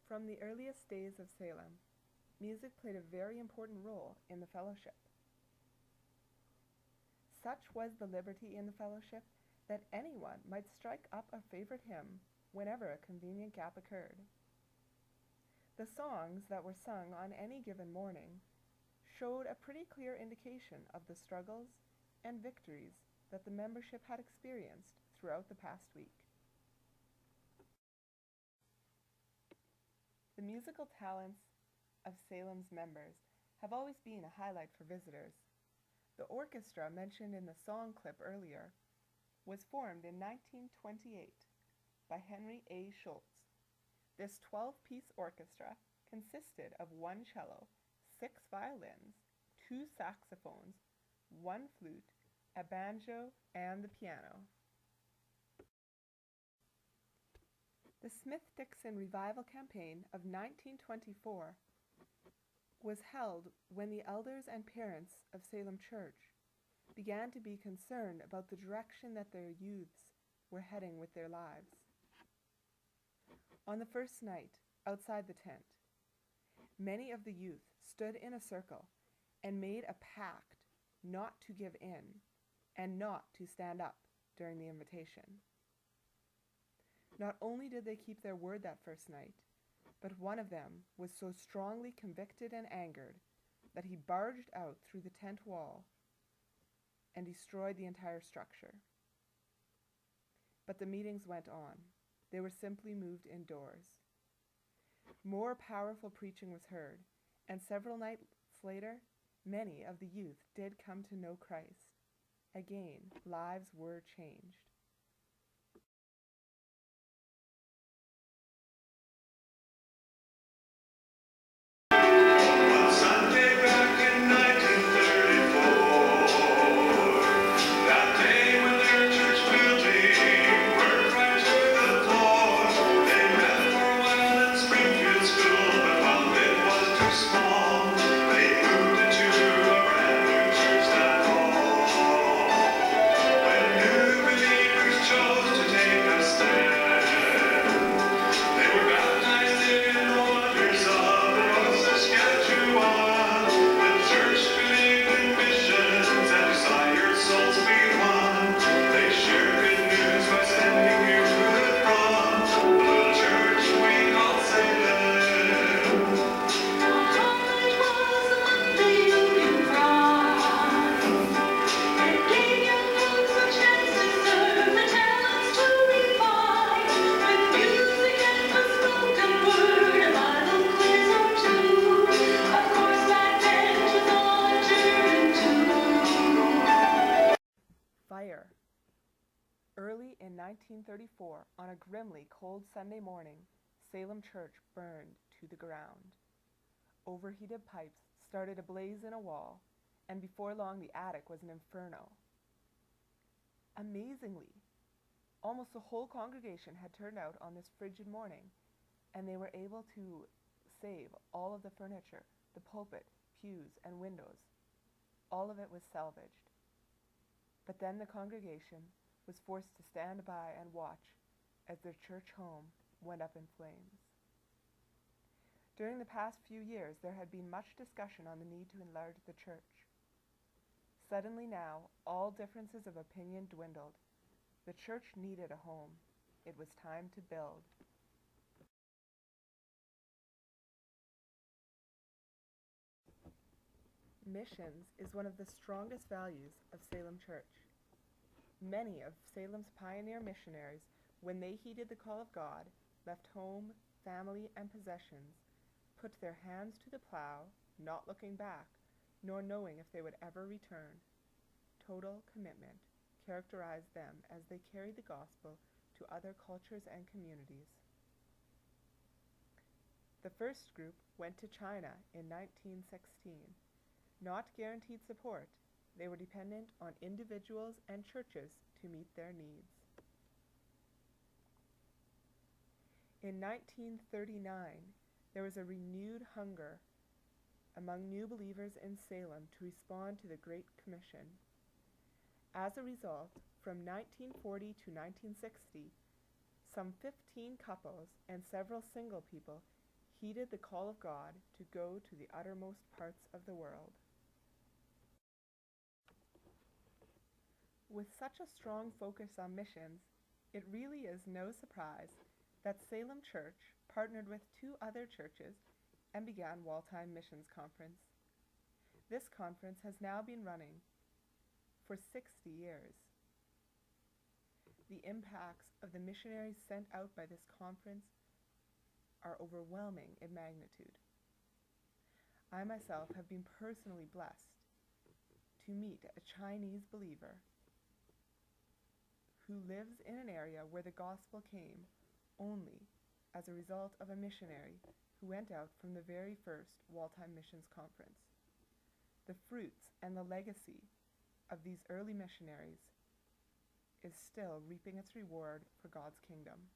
From the earliest days of Salem, music played a very important role in the fellowship. Such was the liberty in the fellowship that anyone might strike up a favorite hymn whenever a convenient gap occurred. The songs that were sung on any given morning showed a pretty clear indication of the struggles and victories that the membership had experienced throughout the past week. The musical talents of Salem's members have always been a highlight for visitors. The orchestra mentioned in the song clip earlier was formed in 1928 by Henry A. Schultz. This 12-piece orchestra consisted of one cello, 6 violins, 2 saxophones, 1 flute, a banjo, and the piano. The Smith-Dixon Revival Campaign of 1924 was held when the elders and parents of Salem Church began to be concerned about the direction that their youths were heading with their lives. On the first night, outside the tent, many of the youth stood in a circle and made a pact not to give in and not to stand up during the invitation. Not only did they keep their word that first night, but one of them was so strongly convicted and angered that he barged out through the tent wall and destroyed the entire structure. But the meetings went on. They were simply moved indoors. More powerful preaching was heard, and several nights later, many of the youth did come to know Christ. Again, lives were changed. Fire. Early in 1934, on a grimly cold Sunday morning, Salem Church burned to the ground. Overheated pipes started ablaze in a wall, and before long the attic was an inferno. Amazingly, almost the whole congregation had turned out on this frigid morning, and they were able to save all of the furniture, the pulpit, pews, and windows. All of it was salvaged. But then the congregation was forced to stand by and watch as their church home went up in flames. During the past few years, there had been much discussion on the need to enlarge the church. Suddenly now, all differences of opinion dwindled. The church needed a home. It was time to build. Missions is one of the strongest values of Salem Church. Many of Salem's pioneer missionaries, when they heeded the call of God, left home, family, and possessions, put their hands to the plow, not looking back, nor knowing if they would ever return. Total commitment characterized them as they carried the gospel to other cultures and communities. The first group went to China in 1916. Not guaranteed support, they were dependent on individuals and churches to meet their needs. In 1939, there was a renewed hunger among new believers in Salem to respond to the Great Commission. As a result, from 1940 to 1960, some 15 couples and several single people heeded the call of God to go to the uttermost parts of the world. With such a strong focus on missions, it really is no surprise that Salem Church partnered with 2 other churches and began Wall-Time Missions Conference. This conference has now been running for 60 years. The impacts of the missionaries sent out by this conference are overwhelming in magnitude. I myself have been personally blessed to meet a Chinese believer who lives in an area where the gospel came only as a result of a missionary who went out from the very first Wall-Time Missions Conference. The fruits and the legacy of these early missionaries is still reaping its reward for God's kingdom.